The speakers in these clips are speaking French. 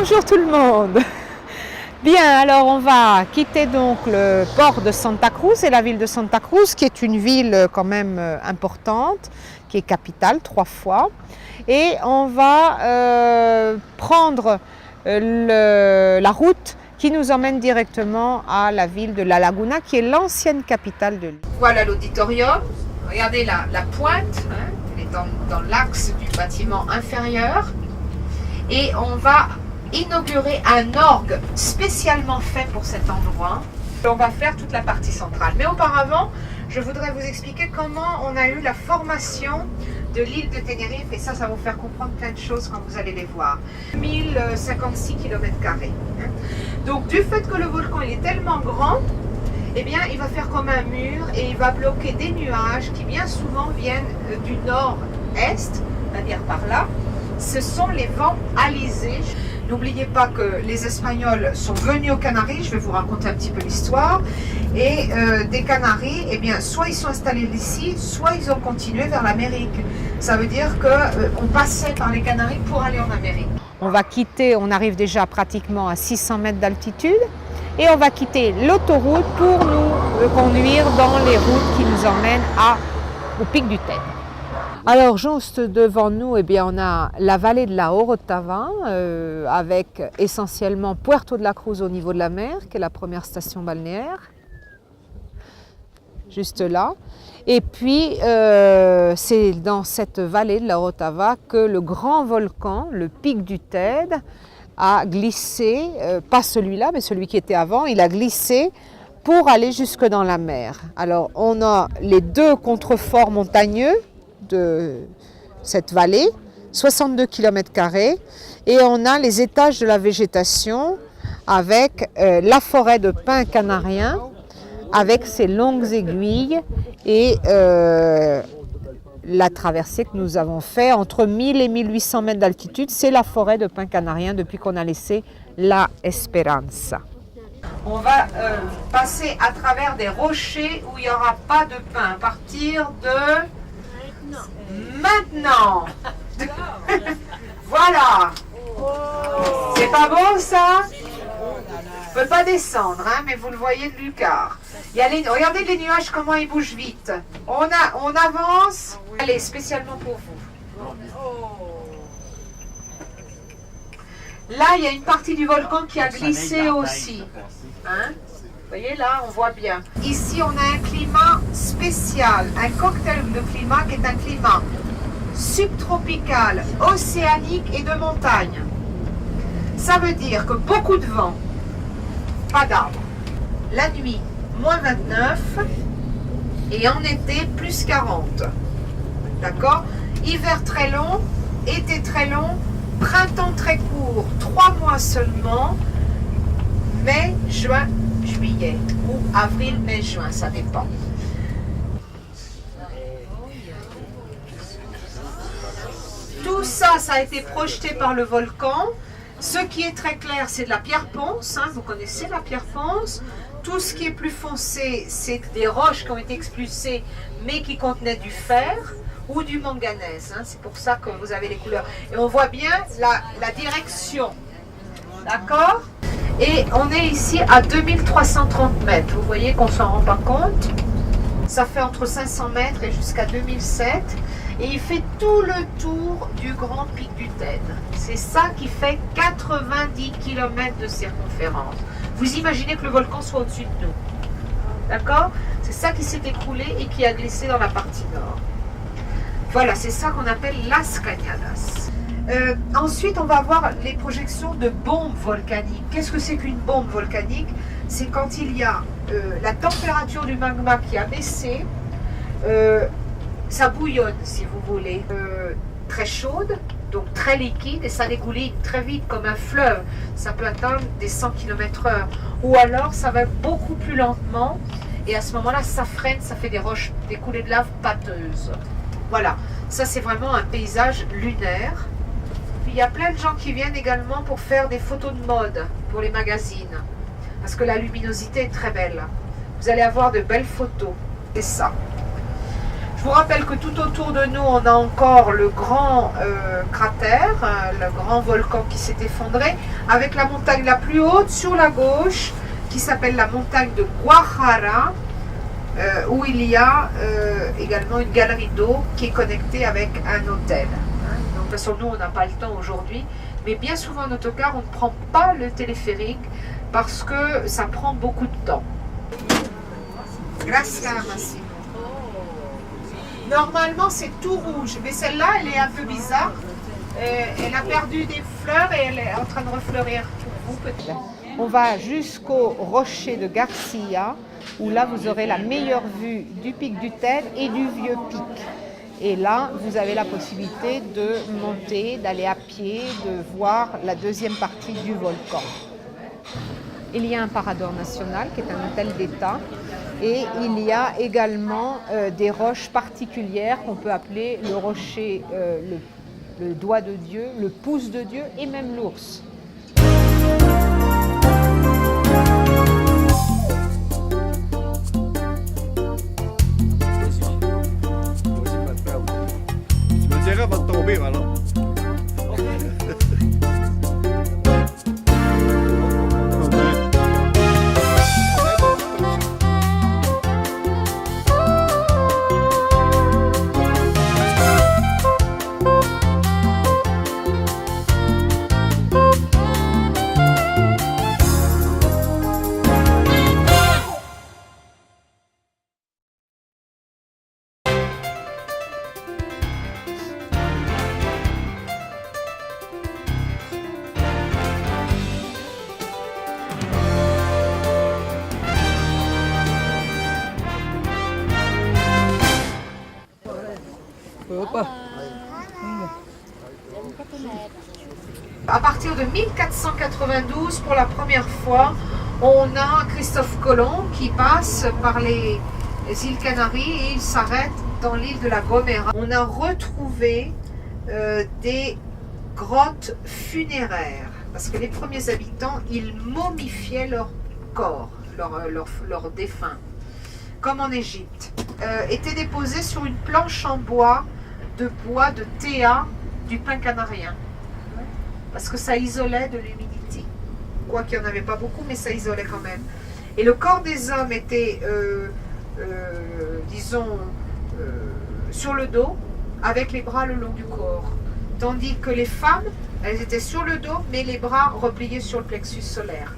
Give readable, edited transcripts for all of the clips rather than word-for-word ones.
Bonjour tout le monde. Bien, alors on va quitter donc le port de Santa Cruz et la ville de Santa Cruz qui est une ville quand même importante, qui est capitale 3 fois. Et on va prendre la route qui nous emmène directement à la ville de La Laguna qui est l'ancienne capitale de l'île. Voilà l'auditorium, regardez la pointe, hein, elle est dans l'axe du bâtiment inférieur. Et on va inaugurer un orgue spécialement fait pour cet endroit. On va faire toute la partie centrale. Mais auparavant, je voudrais vous expliquer comment on a eu la formation de l'île de Tenerife. Et ça va vous faire comprendre plein de choses quand vous allez les voir. 1056 km². Donc du fait que le volcan il est tellement grand, eh bien, il va faire comme un mur et il va bloquer des nuages qui bien souvent viennent du nord-est, c'est-à-dire par là. Ce sont les vents alizés. N'oubliez pas que les Espagnols sont venus aux Canaries, je vais vous raconter un petit peu l'histoire. Et des Canaries, eh bien, soit ils sont installés ici, soit ils ont continué vers l'Amérique. Ça veut dire qu'on passait par les Canaries pour aller en Amérique. On va quitter, on arrive déjà pratiquement à 600 mètres d'altitude. Et on va quitter l'autoroute pour nous conduire dans les routes qui nous emmènent au pic du Teide. Alors juste devant nous, eh bien, on a la vallée de la Orotava avec essentiellement Puerto de la Cruz au niveau de la mer, qui est la première station balnéaire, juste là. Et puis c'est dans cette vallée de la Orotava que le grand volcan, le pic du Teide, a glissé, pas celui-là, mais celui qui était avant, il a glissé pour aller jusque dans la mer. Alors on a les deux contreforts montagneux de cette vallée, 62 km², et on a les étages de la végétation avec la forêt de pins canariens avec ses longues aiguilles et la traversée que nous avons fait entre 1000 et 1800 mètres d'altitude, c'est la forêt de pins canariens depuis qu'on a laissé la Esperanza. On va passer à travers des rochers où il n'y aura pas de pins à partir de maintenant. Voilà. C'est pas beau ça? On ne peut pas descendre, hein, mais vous le voyez de Lucar. Regardez les nuages, comment ils bougent vite. On avance. Allez, spécialement pour vous. Là, il y a une partie du volcan qui a glissé aussi. Hein? Vous voyez là, on voit bien. Ici, on a un climat spécial, un cocktail de climat qui est un climat subtropical, océanique et de montagne. Ça veut dire que beaucoup de vent, pas d'arbres. La nuit, moins 29 et en été, plus 40. D'accord? Hiver très long, été très long, printemps très court, 3 mois seulement, mai, juin, juillet ou avril, mai, juin, ça dépend. Tout ça, ça a été projeté par le volcan. Ce qui est très clair, c'est de la pierre ponce, hein, vous connaissez la pierre ponce. Tout ce qui est plus foncé, c'est des roches qui ont été expulsées, mais qui contenaient du fer ou du manganèse. Hein, c'est pour ça que vous avez les couleurs. Et on voit bien la direction. D'accord ? Et on est ici à 2330 mètres. Vous voyez qu'on ne s'en rend pas compte. Ça fait entre 500 mètres et jusqu'à 2007. Et il fait tout le tour du grand pic du Teide. C'est ça qui fait 90 km de circonférence. Vous imaginez que le volcan soit au-dessus de nous. D'accord? C'est ça qui s'est écroulé et qui a glissé dans la partie nord. Voilà, c'est ça qu'on appelle Las Cañadas. Ensuite, on va voir les projections de bombes volcaniques. Qu'est-ce que c'est qu'une bombe volcanique? C'est quand il y a la température du magma qui a baissé, ça bouillonne, si vous voulez, très chaude, donc très liquide, et ça dégouline très vite comme un fleuve. Ça peut atteindre des 100 km/h. Ou alors, ça va beaucoup plus lentement, et à ce moment-là, ça freine, ça fait des coulées de lave pâteuses. Voilà, ça c'est vraiment un paysage lunaire. Puis il y a plein de gens qui viennent également pour faire des photos de mode pour les magazines, parce que la luminosité est très belle. Vous allez avoir de belles photos, c'est ça. Je vous rappelle que tout autour de nous, on a encore le grand cratère, le grand volcan qui s'est effondré, avec la montagne la plus haute sur la gauche, qui s'appelle la montagne de Guajara, où il y a également une galerie d'eau qui est connectée avec un hôtel. Donc, de toute façon, nous, on n'a pas le temps aujourd'hui, mais bien souvent en autocar, on ne prend pas le téléphérique parce que ça prend beaucoup de temps. Gracias, Massimo. Normalement, c'est tout rouge, mais celle-là, elle est un peu bizarre. Elle a perdu des fleurs et elle est en train de refleurir pour vous, peut-être. On va jusqu'au rocher de Garcia, où là, vous aurez la meilleure vue du pic du Teide et du vieux pic. Et là, vous avez la possibilité de monter, d'aller à pied, de voir la deuxième partie du volcan. Il y a un parador national qui est un hôtel d'État. Et il y a également des roches particulières qu'on peut appeler le rocher, le doigt de Dieu, le pouce de Dieu et même l'ours. Tu me diras avant de tomber, alors. À partir de 1492, pour la première fois, on a Christophe Colomb qui passe par les îles Canaries et il s'arrête dans l'île de la Gomera. On a retrouvé des grottes funéraires parce que les premiers habitants, ils momifiaient leur corps, leurs défunts, comme en Égypte, étaient déposés sur une planche en bois de théa du pin canarien. Parce que ça isolait de l'humidité. Quoi qu'il n'y en avait pas beaucoup, mais ça isolait quand même. Et le corps des hommes était, disons, sur le dos, avec les bras le long du corps. Tandis que les femmes, elles étaient sur le dos, mais les bras repliés sur le plexus solaire.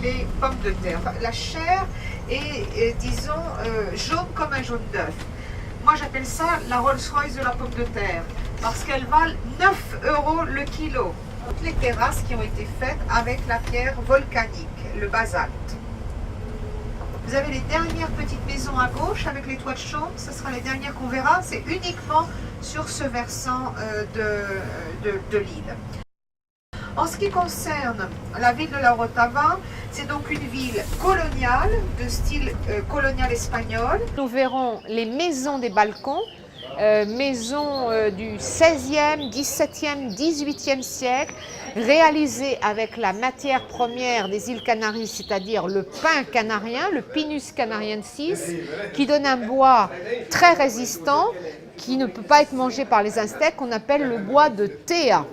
Les pommes de terre. La chair est disons, jaune comme un jaune d'œuf. Moi, j'appelle ça la Rolls-Royce de la pomme de terre parce qu'elle valent 9 € le kilo. Toutes les terrasses qui ont été faites avec la pierre volcanique, le basalte. Vous avez les dernières petites maisons à gauche avec les toits de chaume, ce sera les dernières qu'on verra. C'est uniquement sur ce versant de l'île. En ce qui concerne la ville de la Orotava, c'est donc une ville coloniale, de style colonial espagnol. Nous verrons les maisons des balcons, maisons du 16e, 17e, 18e siècle, réalisées avec la matière première des îles Canaries, c'est-à-dire le pin canarien, le Pinus canariensis, qui donne un bois très résistant, qui ne peut pas être mangé par les Aztèques, qu'on appelle le bois de théa.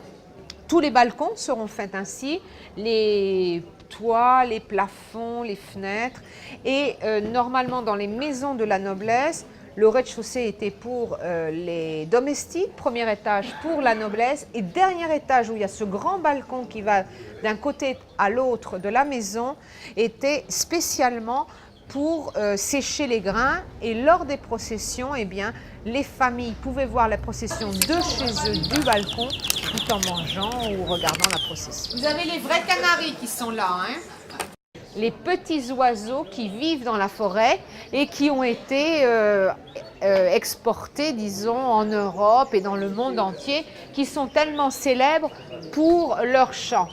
Tous les balcons seront faits ainsi, les toits, les plafonds, les fenêtres. Et normalement, dans les maisons de la noblesse, le rez-de-chaussée était pour les domestiques, premier étage pour la noblesse, et dernier étage où il y a ce grand balcon qui va d'un côté à l'autre de la maison, était spécialement pour sécher les grains. Et lors des processions, eh bien, les familles pouvaient voir la procession de chez eux du balcon tout en mangeant ou regardant la procession. Vous avez les vrais canaris qui sont là, hein? les petits oiseaux qui vivent dans la forêt et qui ont été exportés, disons, en Europe et dans le monde entier, qui sont tellement célèbres pour leur chant.